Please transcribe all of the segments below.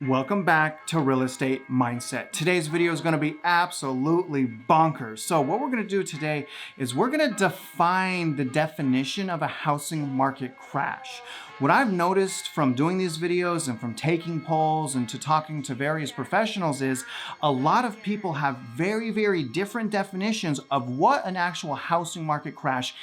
Welcome back to Real Estate Mindset. Today's video is going to be absolutely bonkers. So what we're going to do today is we're going to define the definition of a housing market crash. What I've noticed from doing these videos and from taking polls and to talking to various professionals is a lot of people have very different definitions of what an actual housing market crash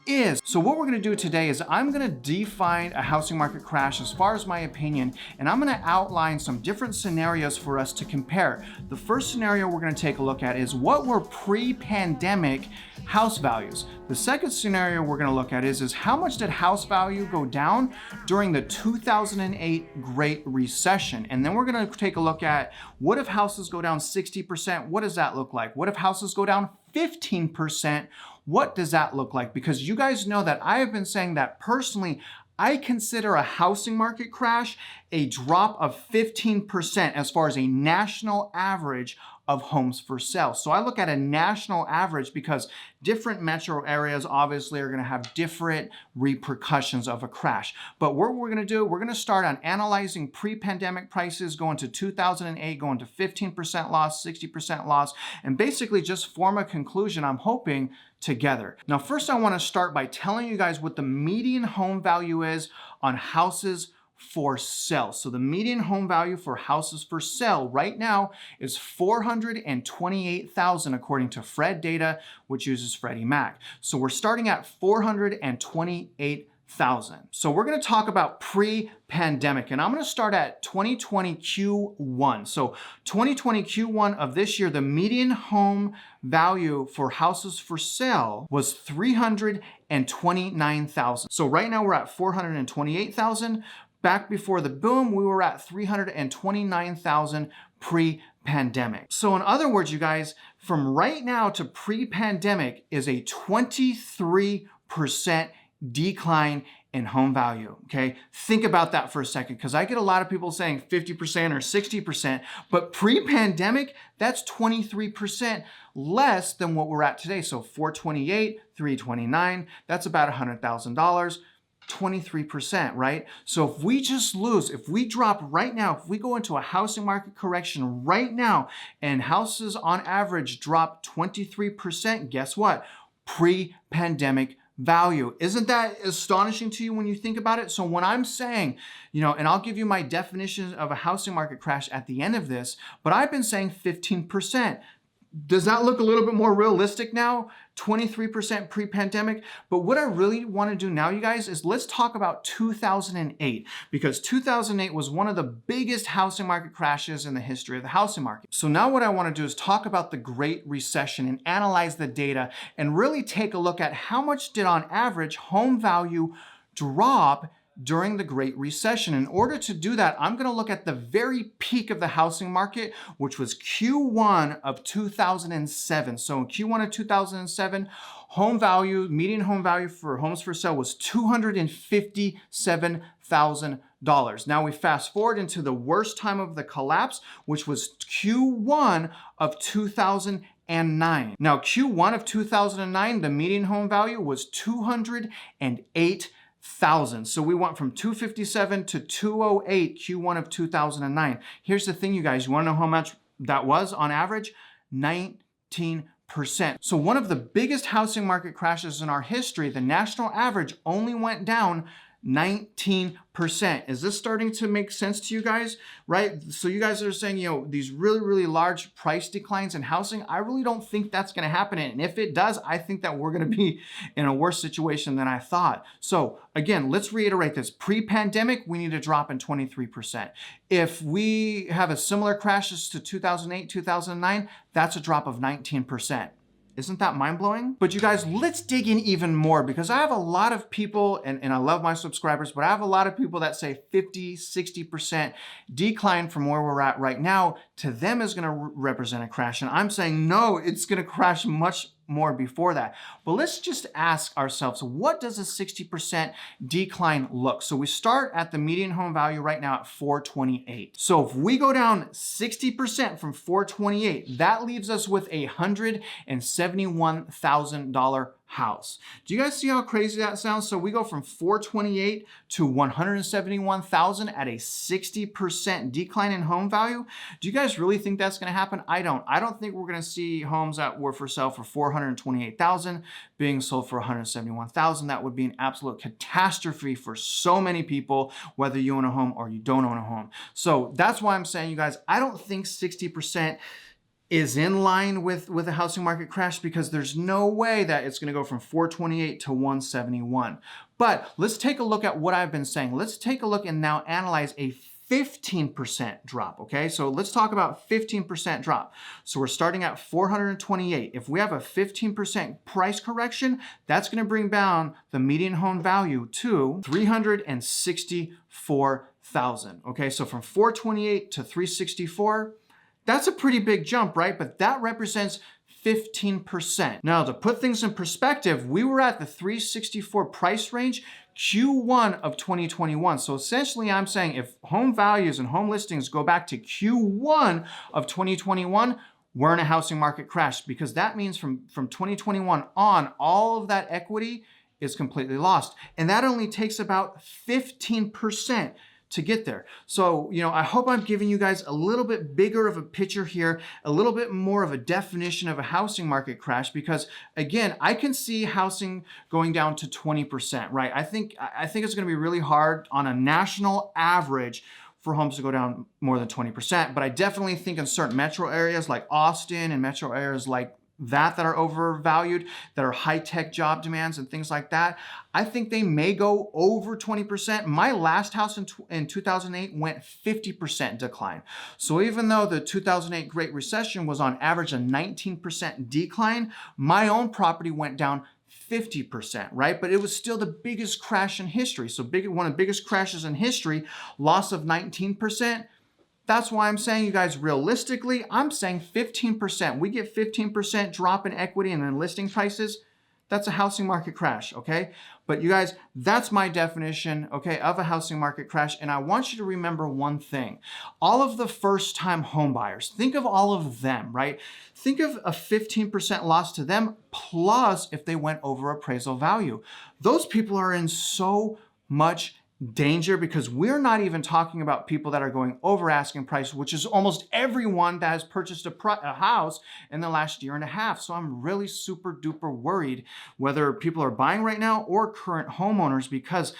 is. So what we're going to do today is I'm going to define a housing market crash as far as my opinion, and I'm going to outline some different scenarios for us to compare. The first scenario we're going to take a look at is what were pre-pandemic house values. The second scenario we're going to look at is how much did house value go down during the 2008 Great Recession? And then we're going to take a look at what if houses go down 60%? What does that look like? What if houses go down 15%? What does that look like? Because you guys know that I have been saying that personally, I consider a housing market crash a drop of 15% as far as a national average of homes for sale. So I look at a national average because different metro areas obviously are going to have different repercussions of a crash. But what we're going to do, we're going to start on analyzing pre-pandemic prices going to 2008, going to 15% loss, 60% loss, and basically just form a conclusion, I'm hoping, together. Now, first I want to start by telling you guys what the median home value is on houses for sale. So the median home value for houses for sale right now is $428,000 according to Fred data, which uses Freddie Mac. So we're starting at $428,000. So we're going to talk about pre-pandemic, and I'm going to start at 2020 Q1. So 2020 Q1 of this year, the median home value for houses for sale was $329,000. So right now we're at $428,000. Back before the boom, we were at $329,000 pre-pandemic. So in other words, you guys, from right now to pre-pandemic is a 23% decline in home value, okay? Think about that for a second, because I get a lot of people saying 50% or 60%, but pre-pandemic, that's 23% less than what we're at today. So 428, 329, that's about $100,000. 23%, right? So if we just lose, if we drop right now, if we go into a housing market correction right now and houses on average drop 23%, guess what? Pre-pandemic value. Isn't that astonishing to you when you think about it? So when I'm saying, and I'll give you my definition of a housing market crash at the end of this, but I've been saying 15%. Does that look a little bit more realistic now? 23% pre-pandemic. But what I really want to do now, you guys, is let's talk about 2008, because 2008 was one of the biggest housing market crashes in the history of the housing market. So now what I want to do is talk about the Great Recession and analyze the data and really take a look at how much did on average home value drop during the Great Recession. In order to do that, I'm going to look at the very peak of the housing market, which was Q1 of 2007. So in Q1 of 2007, home value, median home value for homes for sale was $257,000. Now we fast forward into the worst time of the collapse, which was Q1 of 2009. Now Q1 of 2009, the median home value was $208,000. So we went from 257 to 208 Q1 of 2009. Here's the thing, you guys. You want to know how much that was on average? 19%. So one of the biggest housing market crashes in our history, the national average only went down 19%. Is this starting to make sense to you guys? Right? So you guys are saying, these really large price declines in housing, I really don't think that's going to happen. And if it does, I think that we're going to be in a worse situation than I thought. So again, let's reiterate this. Pre-pandemic, we need a drop in 23%. If we have a similar crash as to 2008, 2009, that's a drop of 19%. Isn't that mind-blowing? But you guys, let's dig in even more, because I have a lot of people, and I love my subscribers, but I have a lot of people that say 50, 60% decline from where we're at right now to them is gonna represent a crash. And I'm saying, no, it's gonna crash much more before that. But let's just ask ourselves, what does a 60% decline look? So we start at the median home value right now at 428. So if we go down 60% from 428, that leaves us with a $171,000 house. Do you guys see how crazy that sounds? So we go from 428 to 171,000 at a 60% decline in home value. Do you guys really think that's going to happen? I don't. I don't think we're going to see homes that were for sale for 428,000 being sold for 171,000. That would be an absolute catastrophe for so many people, whether you own a home or you don't own a home. So that's why I'm saying, you guys, I don't think 60% is in line with a housing market crash, because there's no way that it's going to go from 428 to 171. But let's take a look at what I've been saying. Let's take a look and now analyze a 15% drop, okay? So let's talk about 15% drop. So we're starting at 428. If we have a 15% price correction, that's going to bring down the median home value to 364,000, okay? So from 428 to 364, that's a pretty big jump, right? But that represents 15%. Now, to put things in perspective, we were at the 364 price range Q1 of 2021. So essentially, I'm saying if home values and home listings go back to Q1 of 2021, we're in a housing market crash, because that means from 2021 on, all of that equity is completely lost. And that only takes about 15% to get there. So, I hope I'm giving you guys a little bit bigger of a picture here, a little bit more of a definition of a housing market crash, because again, I can see housing going down to 20%, right? I think it's going to be really hard on a national average for homes to go down more than 20%, but I definitely think in certain metro areas like Austin and metro areas like that are overvalued, that are high-tech job demands and things like that, I think they may go over 20%. My last house in 2008 went 50% decline. So even though the 2008 Great Recession was on average a 19% decline, my own property went down 50%, right? But it was still the biggest crash in history. So one of the biggest crashes in history, loss of 19%. That's why I'm saying, you guys, realistically, I'm saying 15%. We get 15% drop in equity and then listing prices. That's a housing market crash, okay? But you guys, that's my definition, okay, of a housing market crash. And I want you to remember one thing. All of the first-time home buyers, think of all of them, right? Think of a 15% loss to them, plus if they went over appraisal value. Those people are in so much danger, because we're not even talking about people that are going over asking price, which is almost everyone that has purchased a house in the last year and a half. So I'm really super duper worried whether people are buying right now or current homeowners, because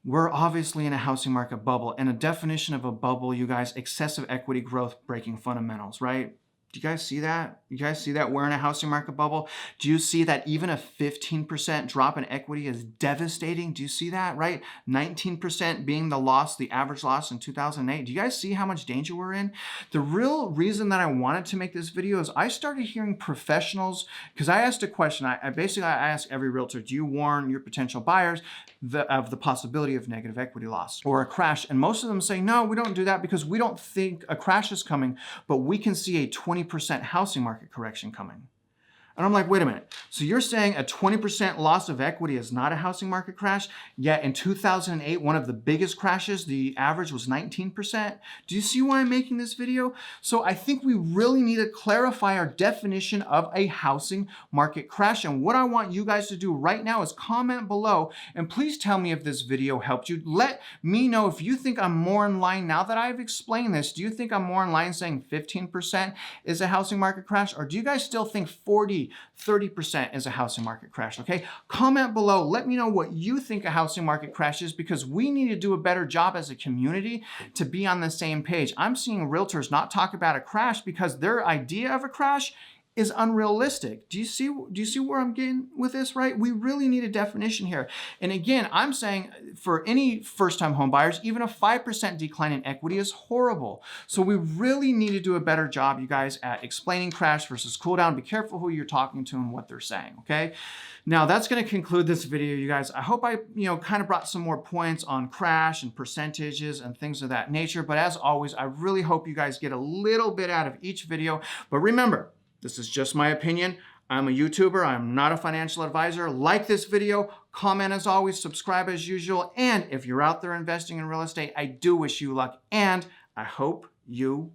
we're obviously in a housing market bubble. And a definition of a bubble, you guys, excessive equity growth breaking fundamentals, right? Do you guys see that? You guys see that we're in a housing market bubble? Do you see that even a 15% drop in equity is devastating? Do you see that, right? 19% being the loss, the average loss in 2008. Do you guys see how much danger we're in? The real reason that I wanted to make this video is I started hearing professionals, because I asked a question. I ask every realtor, do you warn your potential buyers of the possibility of negative equity loss or a crash? And most of them say, no, we don't do that because we don't think a crash is coming, but we can see a 20% housing market correction coming. And I'm like, wait a minute. So you're saying a 20% loss of equity is not a housing market crash, yet in 2008, one of the biggest crashes, the average was 19%. Do you see why I'm making this video? So I think we really need to clarify our definition of a housing market crash. And what I want you guys to do right now is comment below, and please tell me if this video helped you. Let me know if you think I'm more in line now that I've explained this. Do you think I'm more in line saying 15% is a housing market crash, or do you guys still think 30% is a housing market crash, okay? Comment below. Let me know what you think a housing market crash is, because we need to do a better job as a community to be on the same page. I'm seeing realtors not talk about a crash because their idea of a crash is unrealistic. Do you see where I'm getting with this, right? We really need a definition here. And again, I'm saying for any first-time home buyers, even a 5% decline in equity is horrible. So we really need to do a better job, you guys, at explaining crash versus cool down. Be careful who you're talking to and what they're saying, okay? Now that's going to conclude this video, you guys. I hope I, kind of brought some more points on crash and percentages and things of that nature. But as always, I really hope you guys get a little bit out of each video. But remember, this is just my opinion. I'm a YouTuber. I'm not a financial advisor. Like this video, comment as always, subscribe as usual. And if you're out there investing in real estate, I do wish you luck, and I hope you